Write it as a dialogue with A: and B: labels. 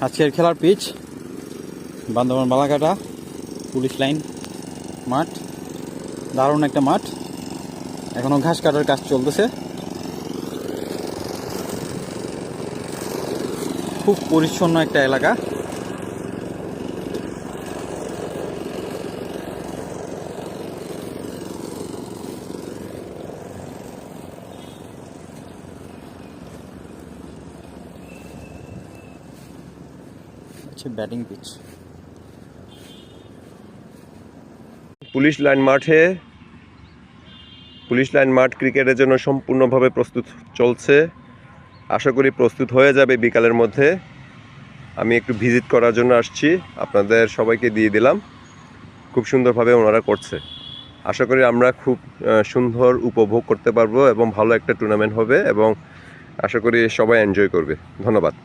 A: আজকের খেলার pitch Bandarban বালাকাটা police line মাঠ। দারুণ একটা মাঠ, এখনো ঘাস কাটার কাজ চলতেছে। খুব পরিচ্ছন্ন একটা এলাকা। Batting pitch.
B: পুলিশ লাইন মাঠ ক্রিকেটের জন্য সম্পূর্ণভাবে প্রস্তুত চলছে। আশা করি প্রস্তুত হয়ে যাবে বিকালের মধ্যে। আমি একটু ভিজিট করার জন্য আসছি, আপনাদের সবাইকে দিয়ে দিলাম। খুব সুন্দরভাবে ওনারা করছে। আশা করি আমরা খুব সুন্দর উপভোগ করতে পারবো এবং ভালো একটা টুর্নামেন্ট হবে এবং আশা করি সবাই এনজয় করবে। ধন্যবাদ।